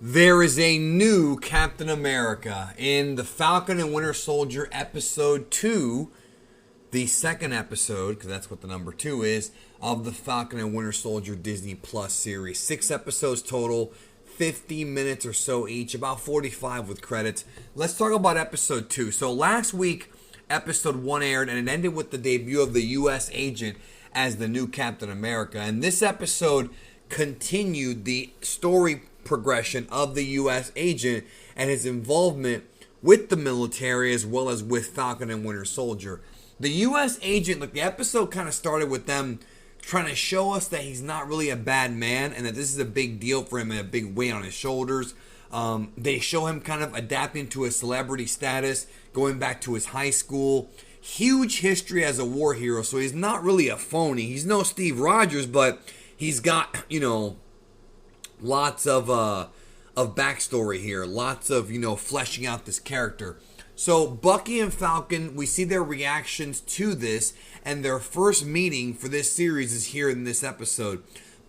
There is a new Captain America in the Falcon and Winter Soldier episode 2, the second episode, because that's what the number 2 is, of the Falcon and Winter Soldier Disney Plus series. 6 episodes total, 50 minutes or so each, about 45 with credits. Let's talk about episode 2. So last week, episode 1 aired, and it ended with the debut of the U.S. agent as the new Captain America. And this episode continued the story progression of the U.S. agent and his involvement with the military as well as with Falcon and Winter Soldier. The U.S. agent, look, the episode kind of started with them trying to show us that he's not really a bad man and that this is a big deal for him and a big weight on his shoulders. They show him kind of adapting to his celebrity status, going back to his high school. Huge history as a war hero, so he's not really a phony. He's no Steve Rogers, but he's got, lots of backstory here. Lots of, fleshing out this character. So Bucky and Falcon, we see their reactions to this, and their first meeting for this series is here in this episode.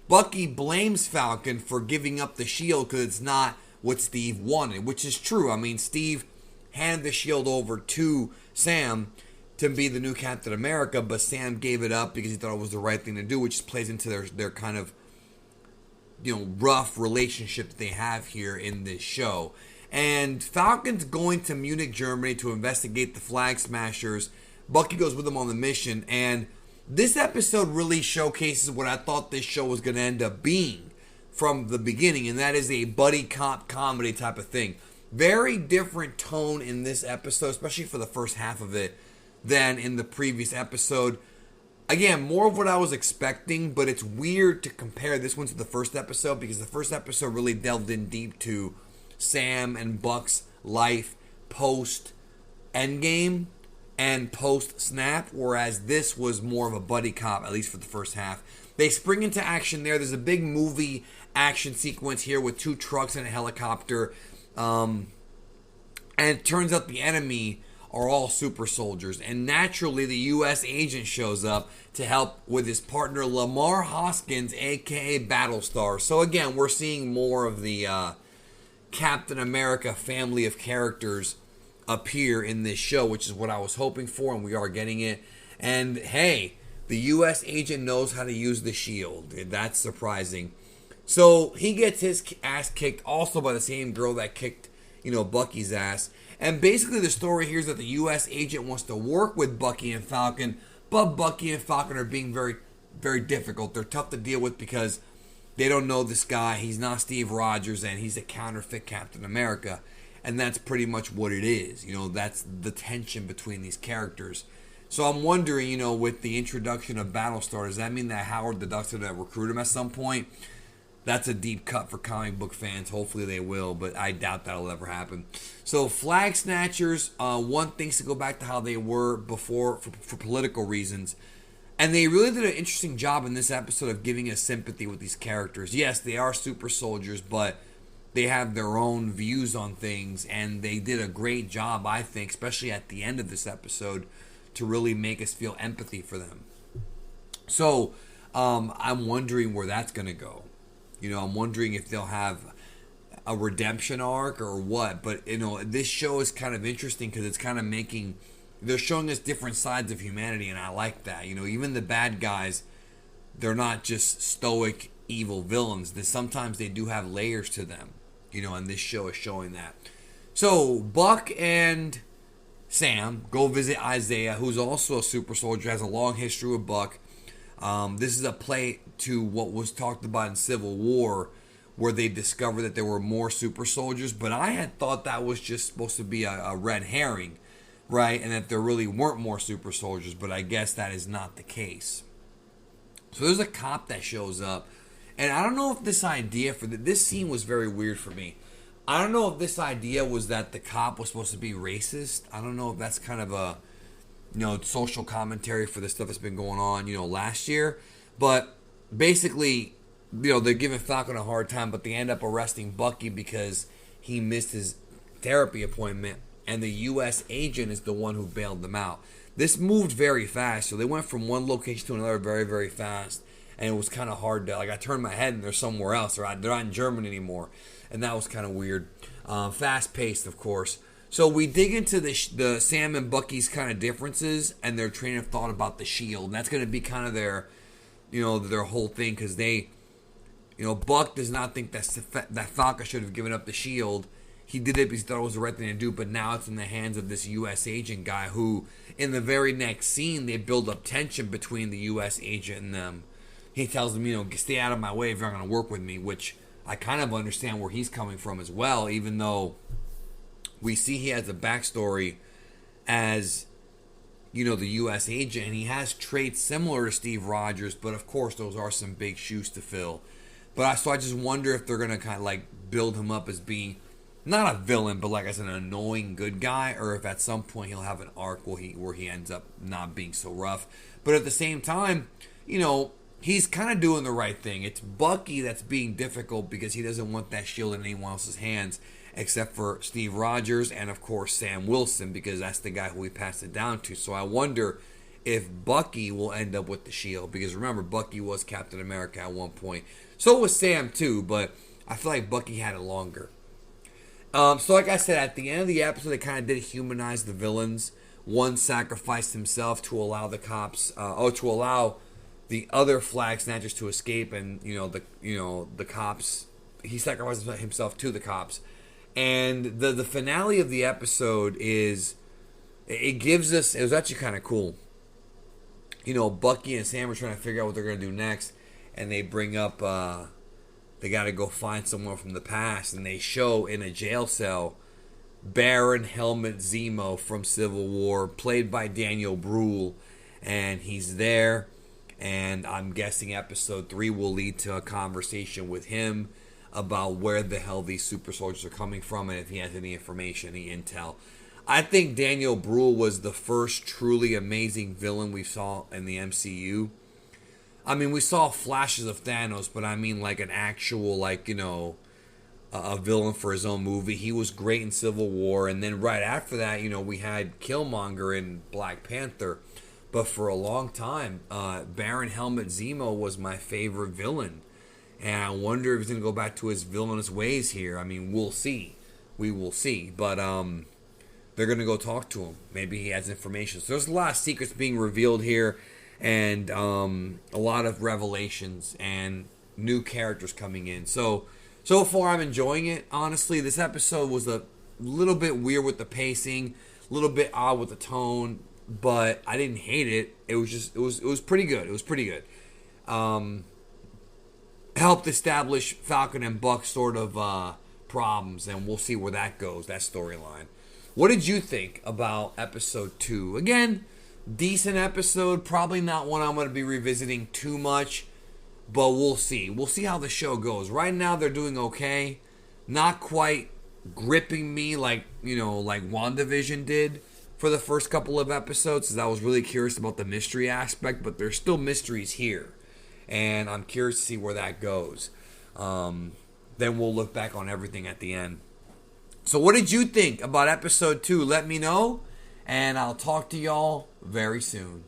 Bucky blames Falcon for giving up the shield because it's not what Steve wanted, which is true. I mean, Steve handed the shield over to Sam to be the new Captain America, but Sam gave it up because he thought it was the right thing to do, which plays into their kind of rough relationship that they have here in this show. And Falcon's going to Munich, Germany to investigate the Flag Smashers. Bucky goes with him on the mission, and this episode really showcases what I thought this show was going to end up being from the beginning, and that is a buddy cop comedy type of thing. Very different tone in this episode, especially for the first half of it, than in the previous episode. Again, more of what I was expecting, but it's weird to compare this one to the first episode because the first episode really delved in deep to Sam and Buck's life post-Endgame and post-Snap, whereas this was more of a buddy cop, at least for the first half. They spring into action there. There's a big movie action sequence here with 2 trucks and a helicopter. And it turns out the enemy are all super soldiers. And naturally, the U.S. agent shows up to help with his partner, Lamar Hoskins, a.k.a. Battlestar. So again, we're seeing more of the Captain America family of characters appear in this show, which is what I was hoping for, and we are getting it. And hey, the U.S. agent knows how to use the shield. That's surprising. So he gets his ass kicked also by the same girl that kicked, Bucky's ass. And basically the story here is that the U.S. agent wants to work with Bucky and Falcon, but Bucky and Falcon are being very, very difficult. They're tough to deal with because they don't know this guy. He's not Steve Rogers, and he's a counterfeit Captain America. And that's pretty much what it is. That's the tension between these characters. So I'm wondering, with the introduction of Battlestar, does that mean that Howard the Duck's going to recruit him at some point? That's a deep cut for comic book fans. Hopefully they will, but I doubt that'll ever happen. So Flag Snatchers, one things to go back to how they were before for political reasons. And they really did an interesting job in this episode of giving us sympathy with these characters. Yes, they are super soldiers, but they have their own views on things, and they did a great job, I think, especially at the end of this episode, to really make us feel empathy for them. So I'm wondering where that's going to go. I'm wondering if they'll have a redemption arc or what. But, this show is kind of interesting because it's kind of they're showing us different sides of humanity, and I like that. Even the bad guys, they're not just stoic, evil villains. Sometimes they do have layers to them, and this show is showing that. So, Buck and Sam go visit Isaiah, who's also a super soldier, has a long history with Buck. This is a play to what was talked about in Civil War, where they discovered that there were more super soldiers, but I had thought that was just supposed to be a red herring, right? And that there really weren't more super soldiers, but I guess that is not the case. So there's a cop that shows up, and I don't know if this idea this scene was very weird for me. I don't know if this idea was that the cop was supposed to be racist. I don't know if that's kind of a social commentary for the stuff that's been going on, last year. But basically, they're giving Falcon a hard time, but they end up arresting Bucky because he missed his therapy appointment, and the U.S. agent is the one who bailed them out. This moved very fast, so they went from one location to another very, very fast. and it was kind of hard to, like, I turned my head and they're somewhere else, or they're not in German anymore, and that was kind of weird. Fast paced, of course. So we dig into the Sam and Bucky's kind of differences and their train of thought about the Shield, and that's going to be kind of their, their whole thing, because they, Buck does not think that Falcon should have given up the Shield. He did it because he thought it was the right thing to do, but now it's in the hands of this U.S. agent guy who, in the very next scene, they build up tension between the U.S. agent and them. He tells them, stay out of my way if you're not going to work with me, which I kind of understand where he's coming from as well, even though we see he has a backstory as, the U.S. agent, and he has traits similar to Steve Rogers, but of course those are some big shoes to fill. So I just wonder if they're going to kind of like build him up as being not a villain, but like as an annoying good guy, or if at some point he'll have an arc where he ends up not being so rough. But at the same time, he's kind of doing the right thing. It's Bucky that's being difficult because he doesn't want that shield in anyone else's hands, except for Steve Rogers and, of course, Sam Wilson, because that's the guy who we passed it down to. So I wonder if Bucky will end up with the shield, because remember, Bucky was Captain America at one point. So was Sam, too, but I feel like Bucky had it longer. So like I said, at the end of the episode, they kind of did humanize the villains. One sacrificed himself to allow the cops, to allow the other flag snatchers to escape, and the cops. He sacrificed himself to the cops, and the finale of the episode is, it gives us. It was actually kind of cool. Bucky and Sam are trying to figure out what they're gonna do next, and they bring up. They got to go find someone from the past, and they show in a jail cell Baron Helmut Zemo from Civil War, played by Daniel Bruhl, and he's there. And I'm guessing episode 3 will lead to a conversation with him about where the hell these super soldiers are coming from, and if he has any information, any intel. I think Daniel Bruhl was the first truly amazing villain we saw in the MCU. I mean, we saw flashes of Thanos, but I mean like an actual, a villain for his own movie. He was great in Civil War, and then right after that, we had Killmonger in Black Panther. But for a long time, Baron Helmut Zemo was my favorite villain. And I wonder if he's going to go back to his villainous ways here. I mean, we'll see. We will see. But they're going to go talk to him. Maybe he has information. So there's a lot of secrets being revealed here. And a lot of revelations and new characters coming in. So far I'm enjoying it. Honestly, this episode was a little bit weird with the pacing. A little bit odd with the tone. But I didn't hate it. It was pretty good. It was pretty good. Helped establish Falcon and Buck sort of problems, and we'll see where that goes, that storyline. What did you think about episode 2? Again, decent episode. Probably not one I'm going to be revisiting too much, but we'll see. We'll see how the show goes. Right now, they're doing okay. Not quite gripping me like WandaVision did for the first couple of episodes, because I was really curious about the mystery aspect, but there's still mysteries here, and I'm curious to see where that goes. Then we'll look back on everything at the end. So what did you think about episode 2? Let me know, and I'll talk to y'all very soon.